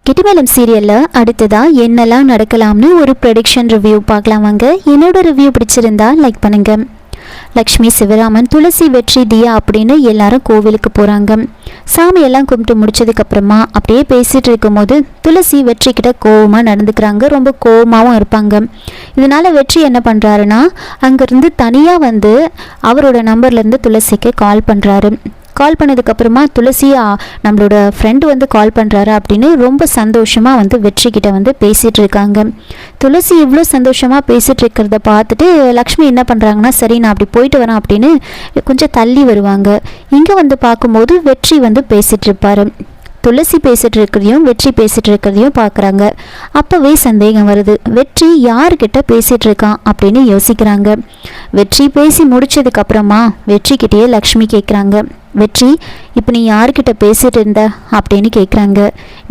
கிட்டிமேளம் சீரியல்ல அடுத்ததா என்னெல்லாம் நடக்கலாம்னு ஒரு ப்ரெடிக்ஷன் ரிவ்யூ பார்க்கலாம் வாங்க. என்னோட ரிவ்யூ பிடிச்சிருந்தா லைக் பண்ணுங்க. லக்ஷ்மி, சிவராமன், துளசி, வெற்றி, தியா அப்படின்னு எல்லாரும் கோவிலுக்கு போறாங்க. சாமியெல்லாம் கும்பிட்டு முடிச்சதுக்கு அப்புறமா அப்படியே பேசிட்டு இருக்கும் போது துளசி வெற்றி கிட்ட கோவமா நடந்துக்கிறாங்க. ரொம்ப கோவமாவும் இருப்பாங்க. இதனால வெற்றி என்ன பண்றாருன்னா அங்கிருந்து தனியா வந்து அவரோட நம்பர்ல இருந்து துளசிக்கு கால் பண்றாரு. கால் பண்ணதுக்கப்புறமா துளசியா நம்மளோட ஃப்ரெண்டு வந்து கால் பண்ணுறாரு அப்படின்னு ரொம்ப சந்தோஷமாக வந்து வெற்றிக்கிட்ட வந்து பேசிகிட்டு இருக்காங்க. துளசி இவ்வளோ சந்தோஷமாக பேசிகிட்டு இருக்கிறத பார்த்துட்டு லக்ஷ்மி என்ன பண்ணுறாங்கன்னா, சரி நான் அப்படி போயிட்டு வரேன் அப்படின்னு கொஞ்சம் தள்ளி வருவாங்க. இங்கே வந்து பார்க்கும்போது வெற்றி வந்து பேசிகிட்டு இருப்பார். துளசி பேசிகிட்டு இருக்கிறதையும் வெற்றி பேசிகிட்டு இருக்கிறதையும் பார்க்குறாங்க. அப்போவே சந்தேகம் வருது, வெற்றி யார்கிட்ட பேசிகிட்டு இருக்கான் அப்படின்னு யோசிக்கிறாங்க. வெற்றி பேசி முடிச்சதுக்கப்புறமா வெற்றிக்கிட்டேயே லக்ஷ்மி கேட்குறாங்க, வெற்றி இப்போ நீ யார்கிட்ட பேசிகிட்டு இருந்த அப்படின்னு கேட்குறாங்க.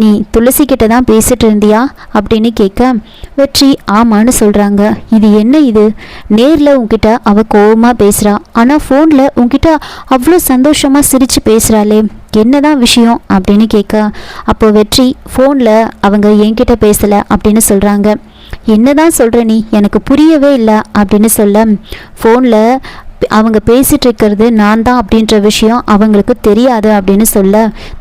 நீ துளசி கிட்ட தான் பேசிகிட்டு இருந்தியா அப்படின்னு கேட்க வெற்றி ஆமான்னு சொல்கிறாங்க. இது என்ன இது, நேரில் உங்ககிட்ட அவள் கோவமாக பேசுகிறா, ஆனால் ஃபோனில் உங்ககிட்ட அவ்வளோ சந்தோஷமாக சிரித்து பேசுகிறாளே, என்னதான் விஷயம் அப்படின்னு கேட்க அப்போ வெற்றி ஃபோனில் அவங்க என்கிட்ட பேசலை அப்படின்னு சொல்கிறாங்க. என்னதான் சொல்கிற நீ, எனக்கு புரியவே இல்லை அப்படின்னு சொல்ல ஃபோனில் அவங்க பேசிகிட்டு இருக்கிறது நான் தான் அப்படின்ற விஷயம் அவங்களுக்கு தெரியாது அப்படின்னு சொல்ல,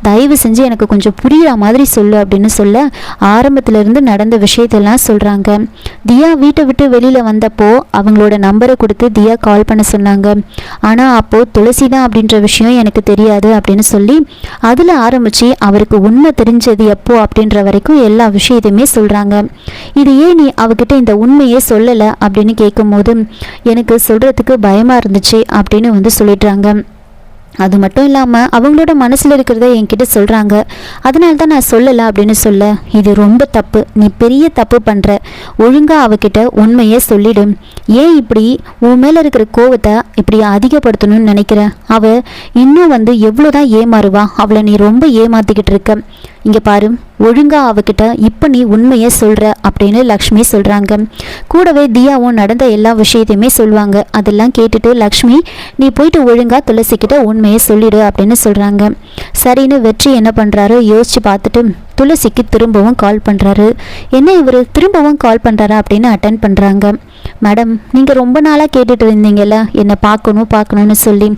தயவு செஞ்சு எனக்கு கொஞ்சம் புரிகிற மாதிரி சொல்லு அப்படின்னு சொல்ல ஆரம்பத்திலேருந்து நடந்த விஷயத்தெல்லாம் சொல்கிறாங்க. தியா வீட்டை விட்டு வெளியில் வந்தப்போ அவங்களோட நம்பரை கொடுத்து தியா கால் பண்ண சொன்னாங்க. ஆனால் அப்போது துளசி தான் அப்படின்ற விஷயம் எனக்கு தெரியாது அப்படின்னு சொல்லி அதில் ஆரம்பித்து அவருக்கு உண்மை தெரிஞ்சது எப்போ அப்படின்ற வரைக்கும் எல்லா விஷயத்தையுமே சொல்கிறாங்க. இது ஏன் நீ அவகிட்ட இந்த உண்மையே சொல்லலை அப்படின்னு கேட்கும்போது எனக்கு சொல்கிறதுக்கு பயமாக இருந்துச்சு அப்படின்னு வந்து சொல்லிடுறாங்க. அது மட்டும் இல்லாமல் அவங்களோட மனசில் இருக்கிறத என்கிட்ட சொல்கிறாங்க, அதனால தான் நான் சொல்லலை அப்படின்னு சொல்ல, இது ரொம்ப தப்பு, நீ பெரிய தப்பு பண்ணுற, ஒழுங்காக அவகிட்ட உண்மையே சொல்லிடும். ஏன் இப்படி உன் மேலே இருக்கிற கோவத்தை இப்படி அதிகப்படுத்தணும்னு நினைக்கிற, அவள் இன்னும் வந்து எவ்வளோதான் ஏமாறுவா, அவளை நீ ரொம்ப ஏமாற்றிக்கிட்டு இருக்க. இங்கே பாரு, ஒழுங்காக அவகிட்ட இப்போ நீ உண்மையை சொல்கிற அப்படின்னு லக்ஷ்மி சொல்கிறாங்க. கூடவே தியாவும் நடந்த எல்லா விஷயத்தையுமே சொல்லுவாங்க. அதெல்லாம் கேட்டுட்டு லக்ஷ்மி, நீ போயிட்டு ஒழுங்காக துளசிக்கிட்ட உண்மையை சொல்லிடு அப்படின்னு சொல்கிறாங்க. சரின்னு வெற்றி என்ன பண்ணுறாரு யோசித்து பார்த்துட்டு துளசிக்கு திரும்பவும் கால் பண்ணுறாரு. என்ன இவர் திரும்பவும் கால் பண்ணுறாரா அப்படின்னு அட்டன் பண்ணுறாங்க. மேடம், நீங்கள் ரொம்ப நாளாக கேட்டுட்டு இருந்தீங்கல்ல என்னை பார்க்கணும்னு சொல்லி,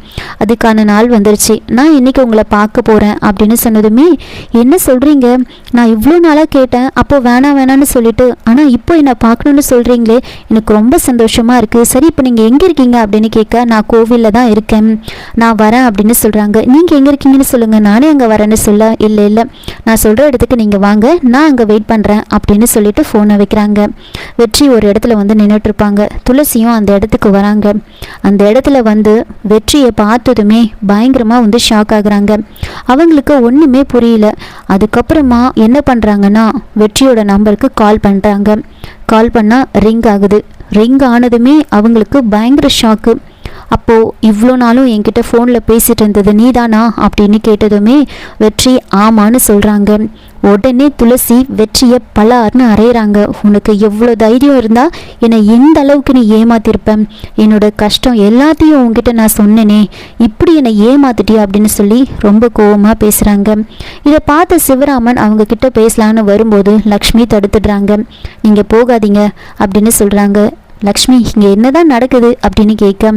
அதுக்கான நாள் வந்துருச்சு, நான் இன்றைக்கி உங்களை பார்க்க போகிறேன் அப்படின்னு சொன்னதுமே, என்ன சொல்கிறீங்க, நான் இவ்வளோ நாளாக கேட்டேன், அப்போது வேணான்னு சொல்லிட்டு, ஆனால் இப்போ என்னை பார்க்கணுன்னு சொல்கிறீங்களே, எனக்கு ரொம்ப சந்தோஷமாக இருக்குது. சரி இப்போ நீங்கள் எங்கே இருக்கீங்க அப்படின்னு கேட்க, நான் கோவிலில் தான் இருக்கேன், நான் வரேன் அப்படின்னு சொல்கிறாங்க. நீங்கள் எங்கே இருக்கீங்கன்னு சொல்லுங்கள், நானே அங்கே வரேன்னு சொல்ல, இல்லை நான் சொல்கிற இடத்துக்கு நீங்கள் வாங்க, நான் அங்கே வெயிட் பண்ணுறேன் அப்படின்னு சொல்லிட்டு ஃபோனை வைக்கிறாங்க. வெற்றி ஒரு இடத்துல வந்து நின்றுட்டு இருப்பாங்க. துளசியும் அந்த இடத்துக்கு வராங்க. அந்த இடத்துல வந்து வெற்றியை பார்த்ததுமே பயங்கரமாக வந்து ஷாக் ஆகுறாங்க. அவங்களுக்கு ஒன்றுமே புரியல. அதுக்கப்புறமா என்ன பண்ணுறாங்கன்னா வெற்றியோட நம்பருக்கு கால் பண்ணுறாங்க. கால் பண்ணால் ரிங் ஆகுது. ரிங் ஆனதுமே அவங்களுக்கு பயங்கர ஷாக்கு. அப்போது இவ்வளோ நாளும் என்கிட்ட ஃபோனில் பேசிகிட்டு இருந்தது நீதானா அப்படின்னு கேட்டதுமே வெற்றி ஆமான்னு சொல்கிறாங்க. உடனே துளசி வெற்றியை பலார்னு அறையிறாங்க. உனக்கு எவ்வளோ தைரியம் இருந்தால் என்னை எந்த அளவுக்கு நீ ஏமாத்திருப்பேன், என்னோட கஷ்டம் எல்லாத்தையும் உங்ககிட்ட நான் சொன்னேனே, இப்படி என்னை ஏமாத்திட்டியா அப்படின்னு சொல்லி ரொம்ப கோவமாக பேசுகிறாங்க. இதை பார்த்த சிவராமன் அவங்க கிட்ட பேசலான்னு வரும்போது லக்ஷ்மி தடுத்துடுறாங்க. நீங்கள் போகாதீங்க அப்படின்னு சொல்கிறாங்க. லக்ஷ்மி, இங்கே என்னதான் நடக்குது அப்படின்னு கேட்க,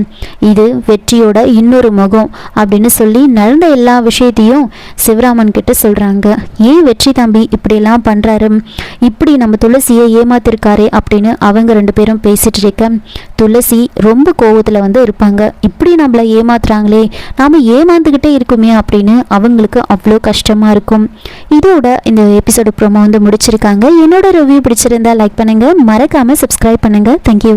இது வெற்றியோட இன்னொரு முகம் அப்படின்னு சொல்லி நடந்த எல்லா விஷயத்தையும் சிவராமன் கிட்ட சொல்கிறாங்க. ஏன் வெற்றி தம்பி இப்படியெல்லாம் பண்ணுறாரு, இப்படி நம்ம துளசியை ஏமாத்திருக்காரே அப்படின்னு அவங்க ரெண்டு பேரும் பேசிட்டு இருக்க, துளசி ரொம்ப கோவத்தில் வந்து இருப்பாங்க. இப்படி நம்மளை ஏமாத்துறாங்களே, நாம் ஏமாந்துக்கிட்டே இருக்குமே அப்படின்னு அவங்களுக்கு அவ்வளோ கஷ்டமாக இருக்கும். இதோட இந்த எபிசோடு ப்ரோமோ வந்து முடிச்சிருக்காங்க. என்னோட ரிவ்யூ பிடிச்சிருந்தா லைக் பண்ணுங்கள், மறக்காமல் சப்ஸ்கிரைப் பண்ணுங்கள். தேங்க்யூ.